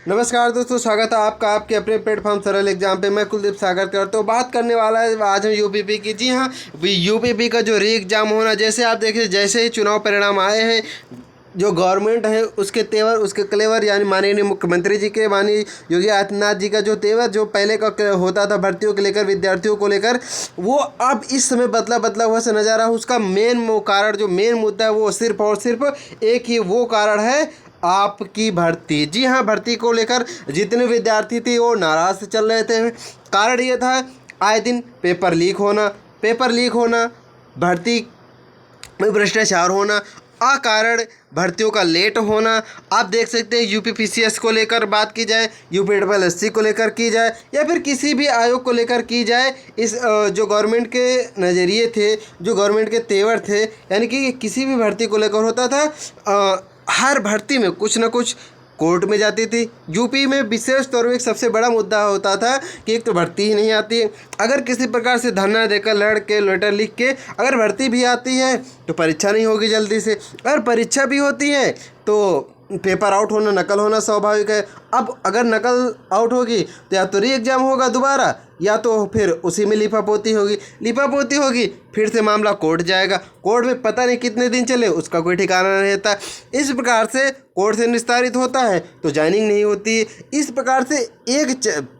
नमस्कार दोस्तों, स्वागत है आपका आपके अपने प्लेटफॉर्म सरल एग्जाम पे। मैं कुलदीप सागर करता हूँ। बात करने वाला है आज हम यूपीपी की। जी हाँ, यूपीपी का जो री एग्जाम होना, जैसे आप देखिए, जैसे ही चुनाव परिणाम आए हैं, जो गवर्नमेंट है उसके तेवर, उसके क्लेवर, यानी माननीय मुख्यमंत्री जी के, माननीय योगी आदित्यनाथ जी का जो तेवर जो पहले का होता था भर्तियों को लेकर, विद्यार्थियों को लेकर, वो अब इस समय बदला बदला हुआ से नजर आ रहा है। उसका मेन कारण, जो मेन मुद्दा है, वो सिर्फ और सिर्फ एक ही वो कारण है, आपकी भर्ती। जी हाँ, भर्ती को लेकर जितने विद्यार्थी थे वो नाराज से चल रहे थे। कारण ये था, आए दिन पेपर लीक होना, भर्ती में भ्रष्टाचार होना, अकारण भर्तियों का लेट होना। आप देख सकते हैं, यूपीपीसीएस को लेकर बात की जाए, यूपीडब्ल्यूएससी को लेकर की जाए, या फिर किसी भी आयोग को लेकर की जाए, इस जो गवर्नमेंट के नज़रिए थे, जो गवर्नमेंट के तेवर थे, यानी कि किसी भी भर्ती को लेकर होता था, हर भर्ती में कुछ ना कुछ कोर्ट में जाती थी। यूपी में विशेष तौर पर एक सबसे बड़ा मुद्दा होता था कि एक तो भर्ती ही नहीं आती है। अगर किसी प्रकार से धरना देकर, लड़ के, लेटर लिख के अगर भर्ती भी आती है तो परीक्षा नहीं होगी जल्दी से। अगर परीक्षा भी होती है तो पेपर आउट होना, नकल होना स्वाभाविक है। अब अगर नकल आउट होगी तो या तो री एग्जाम होगा दोबारा, या तो फिर उसी में लिपापोती होगी, फिर से मामला कोर्ट जाएगा। कोर्ट में पता नहीं कितने दिन चले, उसका कोई ठिकाना नहीं रहता। इस प्रकार से कोर्ट से निस्तारित होता है तो ज्वाइनिंग नहीं होती है। इस प्रकार से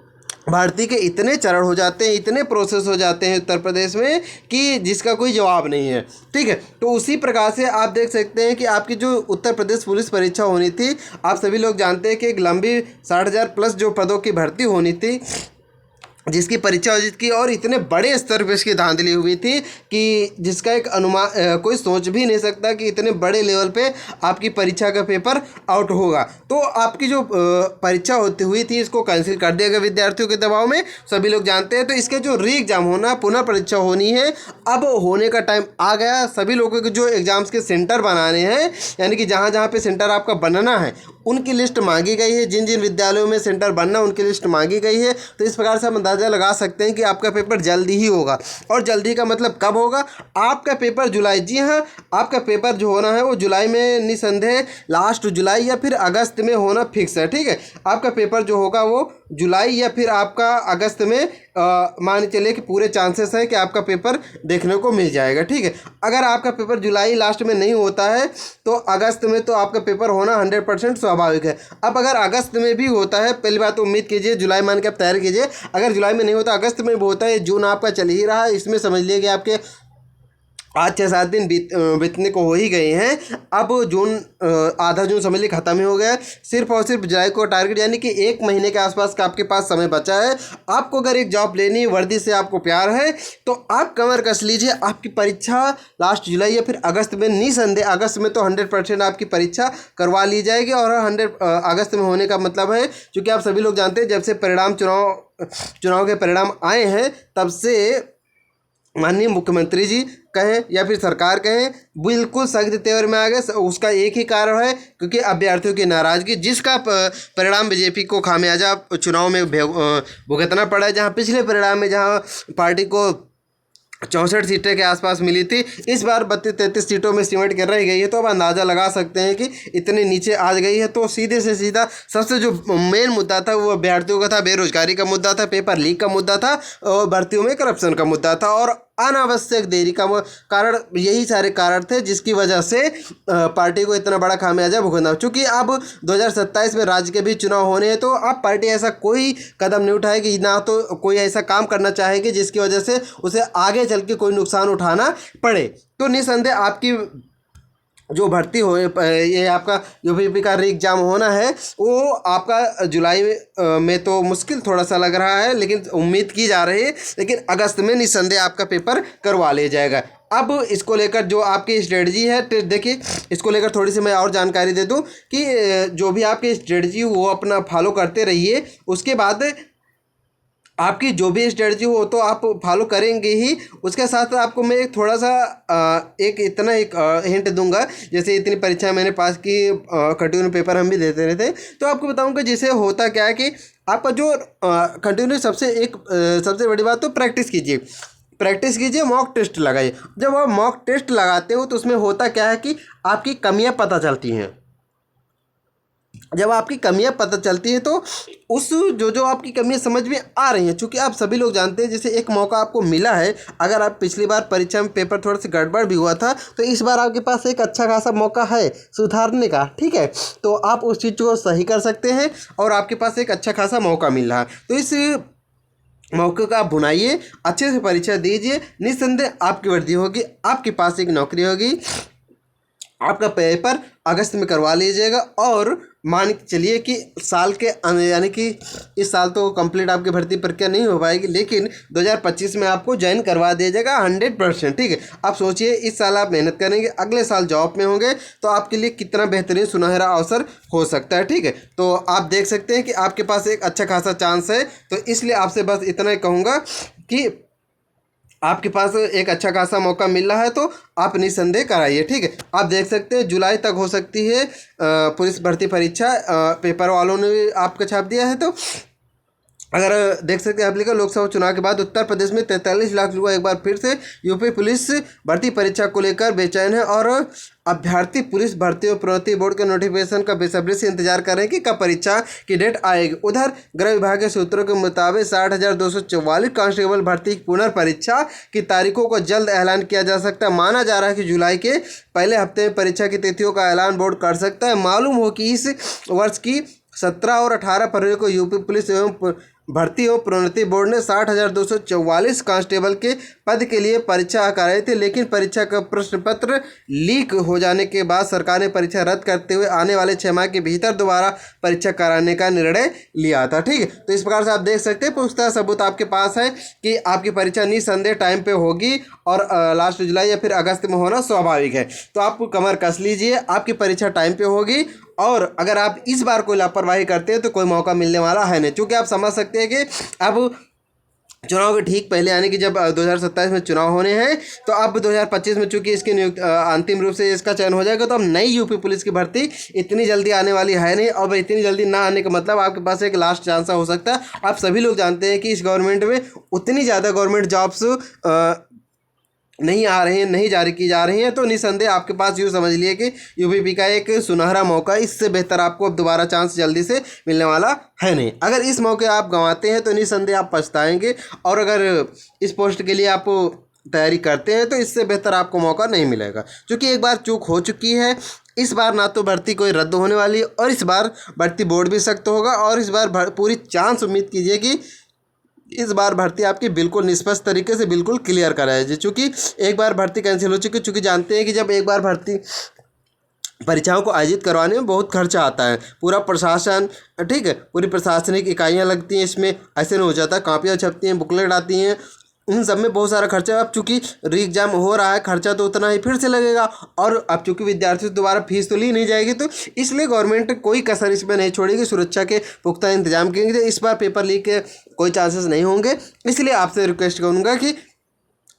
भर्ती के इतने चरण हो जाते हैं, इतने प्रोसेस हो जाते हैं उत्तर प्रदेश में कि जिसका कोई जवाब नहीं है। ठीक है, तो उसी प्रकार से आप देख सकते हैं कि आपकी जो उत्तर प्रदेश पुलिस परीक्षा होनी थी, आप सभी लोग जानते हैं कि एक लंबी 60,000 प्लस जो पदों की भर्ती होनी थी, जिसकी परीक्षा आयोजित की, और इतने बड़े स्तर पर इसकी धांधली हुई थी कि जिसका एक अनुमान कोई सोच भी नहीं सकता कि इतने बड़े लेवल पे आपकी परीक्षा का पेपर आउट होगा। तो आपकी जो परीक्षा होती हुई थी, इसको कैंसिल कर दिया गया विद्यार्थियों के दबाव में, सभी लोग जानते हैं। तो इसके जो री एग्ज़ाम होना, पुनः परीक्षा होनी है, अब होने का टाइम आ गया। सभी लोगों के जो एग्ज़ाम्स के सेंटर बनाने हैं, यानी कि जहाँ जहाँ पर सेंटर आपका बनना है, उनकी लिस्ट मांगी गई है। जिन जिन विद्यालयों में सेंटर बनना, उनकी लिस्ट मांगी गई है। तो इस प्रकार से हम अंदाज़ा लगा सकते हैं कि आपका पेपर जल्दी ही होगा। और जल्दी का मतलब कब होगा? आपका पेपर जुलाई, जी हाँ, आपका पेपर जो होना है वो जुलाई में, निसंदेह लास्ट जुलाई या फिर अगस्त में होना फिक्स है। ठीक है, आपका पेपर जो होगा वो जुलाई या फिर आपका अगस्त में मान चलिए कि पूरे चांसेस है कि आपका पेपर देखने को मिल जाएगा। ठीक है, अगर आपका पेपर जुलाई लास्ट में नहीं होता है तो अगस्त में तो आपका पेपर होना 100% स्वाभाविक है। अब अगर अगस्त में भी होता है, पहली बात तो उम्मीद कीजिए, जुलाई मान के आप तैयार कीजिए। अगर जुलाई में नहीं होता, अगस्त में भी होता है, जून आपका चल ही रहा है, इसमें समझ लीजिए कि आपके आज 6-7 दिन बीतने को हो ही गए हैं। अब जून, आधा जून समझ लीजिए ख़त्म ही हो गया है। सिर्फ और सिर्फ जुलाई को टारगेट, यानी कि 1 महीने के आसपास का आपके पास समय बचा है। आपको अगर एक जॉब लेनी है, वर्दी से आपको प्यार है, तो आप कमर कस लीजिए। आपकी परीक्षा लास्ट जुलाई या फिर अगस्त में, निसंदेह अगस्त में तो 100% आपकी परीक्षा करवा ली जाएगी। और 100 अगस्त में होने का मतलब है, क्योंकि आप सभी लोग जानते हैं, जब से चुनाव के परिणाम आए हैं, तब से माननीय मुख्यमंत्री जी कहें या फिर सरकार कहें, बिल्कुल सख्त तेवर में आ गए। उसका एक ही कारण है, क्योंकि अभ्यर्थियों की नाराज़गी, जिसका परिणाम बीजेपी को खामियाजा चुनाव में भुगतना पड़ा है। जहां पिछले परिणाम में जहां पार्टी को 64 सीटें के आसपास मिली थी, इस बार 32-33 सीटों में सिमट कर रह गई है। तो अब अंदाज़ा लगा सकते हैं कि इतने नीचे आ गई है। तो सीधे से सीधा सबसे जो मेन मुद्दा था वो अभ्यर्थियों का था, बेरोजगारी का मुद्दा था, पेपर लीक का मुद्दा था, और भर्तियों में करप्शन का मुद्दा था, और अनावश्यक देरी का कारण। यही सारे कारण थे जिसकी वजह से पार्टी को इतना बड़ा खामियाजा भुगतना। चूँकि अब 2027 में राज्य के भी चुनाव होने हैं, तो अब पार्टी ऐसा कोई कदम नहीं उठाएगी, ना तो कोई ऐसा काम करना चाहेगी जिसकी वजह से उसे आगे चल के कोई नुकसान उठाना पड़े। तो निसंदेह आपकी जो भर्ती हो, ये आपका जो भी का री एग्जाम होना है, वो आपका जुलाई में तो मुश्किल थोड़ा सा लग रहा है, लेकिन उम्मीद की जा रही है, लेकिन अगस्त में निसंदेह आपका पेपर करवा लिया जाएगा। अब इसको लेकर जो आपकी स्ट्रेटजी है, तो देखिए, इसको लेकर थोड़ी सी मैं और जानकारी दे दूं कि जो भी आपकी स्ट्रेटजी वो अपना फॉलो करते रहिए। उसके बाद आपकी जो भी स्ट्रेटजी हो तो आप फॉलो करेंगे ही। उसके साथ साथ आपको मैं थोड़ा सा एक हिंट दूंगा। जैसे इतनी परीक्षाएं मैंने पास की, कंटिन्यू पेपर हम भी देते रहते हैं, तो आपको बताऊंगा जिसे होता क्या है कि आपका जो कंटिन्यू सबसे बड़ी बात तो प्रैक्टिस कीजिए, मॉक टेस्ट लगाइए। जब आप मॉक टेस्ट लगाते हो तो उसमें होता क्या है कि आपकी कमियां पता चलती हैं। जब आपकी कमियां पता चलती हैं तो उस जो आपकी कमियां समझ में आ रही हैं, चूँकि आप सभी लोग जानते हैं जैसे एक मौका आपको मिला है, अगर आप पिछली बार परीक्षा में पेपर थोड़ा सा गड़बड़ भी हुआ था तो इस बार आपके पास एक अच्छा खासा मौका है सुधारने का, ठीक है। तो आप उस चीज़ को सही कर सकते हैं और आपके पास एक अच्छा खासा मौका मिल रहा है, तो इस मौके का आप भुनाइए, अच्छे से परीक्षा दीजिए, निस्संदेह आपकी वर्दी होगी, आपके पास एक नौकरी होगी। आपका पेपर अगस्त में करवा लीजिएगा और मान के चलिए कि साल के यानी कि इस साल तो कंप्लीट आपकी भर्ती प्रक्रिया नहीं हो पाएगी, लेकिन 2025 में आपको ज्वाइन करवा दिया जाएगा 100%, ठीक है। आप सोचिए इस साल आप मेहनत करेंगे, अगले साल जॉब में होंगे तो आपके लिए कितना बेहतरीन सुनहरा अवसर हो सकता है, ठीक है। तो आप देख सकते हैं कि आपके पास एक अच्छा खासा चांस है, तो इसलिए आपसे बस इतना ही कहूँगा कि आपके पास एक अच्छा खासा मौका मिल रहा है तो आप निस्संदेह कराइए, ठीक है। आप देख सकते हैं जुलाई तक हो सकती है पुलिस भर्ती परीक्षा, पेपर वालों ने भी आपका छाप दिया है। तो अगर देख सकते हैं आप लिखा लोकसभा चुनाव के बाद उत्तर प्रदेश में 43 लाख लोग एक बार फिर से यूपी पुलिस भर्ती परीक्षा को लेकर बेचैन है और अभ्यर्थी पुलिस भर्ती और प्रोन्नति बोर्ड के नोटिफिकेशन का बेसब्री से इंतजार कर रहे हैं कि कब परीक्षा की डेट आएगी। उधर गृह विभाग के सूत्रों के मुताबिक 60,244 कांस्टेबल भर्ती पुनर्परीक्षा की तारीखों को जल्द ऐलान किया जा सकता है। माना जा रहा है कि जुलाई के पहले हफ्ते में परीक्षा की तिथियों का ऐलान बोर्ड कर सकता है। मालूम हो कि इस वर्ष की 17 और 18 फरवरी को यूपी पुलिस एवं भर्ती और प्रोन्नति बोर्ड ने 60,244 कांस्टेबल के पद के लिए परीक्षा कराई थी, लेकिन परीक्षा का प्रश्न पत्र लीक हो जाने के बाद सरकार ने परीक्षा रद्द करते हुए आने वाले 6 माह के भीतर दोबारा परीक्षा कराने का निर्णय लिया था, ठीक है। तो इस प्रकार से आप देख सकते हैं पुख्ता सबूत आपके पास है कि आपकी परीक्षा निस्संदेह टाइम पे होगी और लास्ट जुलाई या फिर अगस्त में होना स्वाभाविक है। तो आप कमर कस लीजिए, आपकी परीक्षा टाइम पे होगी और अगर आप इस बार कोई लापरवाही करते हैं तो कोई मौका मिलने वाला है नहीं, क्योंकि आप समझ सकते हैं कि अब चुनाव के ठीक पहले यानी कि जब 2027 में चुनाव होने हैं तो अब 2025 में चूंकि इसकी अंतिम रूप से इसका चयन हो जाएगा, तो अब नई यूपी पुलिस की भर्ती इतनी जल्दी आने वाली है नहीं। और इतनी जल्दी ना आने का मतलब आपके पास एक लास्ट चांस हो सकता है। आप सभी लोग जानते हैं कि इस गवर्नमेंट में उतनी ज़्यादा गवर्नमेंट जॉब्स नहीं आ रहे हैं, नहीं जारी की जा रही हैं, तो निस्संदेह आपके पास यूँ समझ लिए कि यूपीपी का एक सुनहरा मौका, इससे बेहतर आपको अब दोबारा चांस जल्दी से मिलने वाला है नहीं। अगर इस मौके आप गंवाते हैं तो निस्संदेह आप पछताएंगे, और अगर इस पोस्ट के लिए आप तैयारी करते हैं तो इससे बेहतर आपको मौका नहीं मिलेगा, क्योंकि एक बार चूक हो चुकी है। इस बार ना तो भर्ती कोई रद्द होने वाली है और इस बार भर्ती बोर्ड भी सख्त होगा, और इस बार पूरी चांस उम्मीद कीजिए कि इस बार भर्ती आपकी बिल्कुल निष्पक्ष तरीके से बिल्कुल क्लियर कराई जाए। चूँकि एक बार भर्ती कैंसिल हो चुकी है, चूँकि जानते हैं कि जब एक बार भर्ती परीक्षाओं को आयोजित करवाने में बहुत खर्चा आता है, पूरा प्रशासन, ठीक है, पूरी प्रशासनिक इकाइयाँ लगती हैं इसमें, ऐसे नहीं हो जाता, कापियाँ छपती हैं, बुकलेट आती हैं, इन सब में बहुत सारा खर्चा। अब चूँकि री एग्ज़ाम हो रहा है, खर्चा तो उतना ही फिर से लगेगा, और अब चूँकि विद्यार्थी से दोबारा फीस तो ली नहीं जाएगी, तो इसलिए गवर्नमेंट कोई कसर इसमें नहीं छोड़ेगी, सुरक्षा के पुख्ता इंतजाम करेंगे। इस बार पेपर लीक के कोई चांसेस नहीं होंगे, इसलिए आपसे रिक्वेस्ट करूँगा कि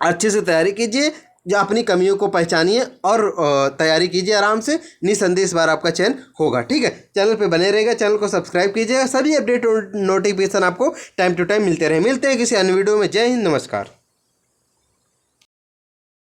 अच्छे से तैयारी कीजिए, जो अपनी कमियों को पहचानिए और तैयारी कीजिए आराम से। निस्संदेह इस बार आपका चयन होगा, ठीक है। चैनल पे बने रहेगा, चैनल को सब्सक्राइब कीजिएगा, सभी अपडेट और नोटिफिकेशन आपको टाइम टू टाइम मिलते रहे। मिलते हैं किसी अन्य वीडियो में। जय हिंद, नमस्कार।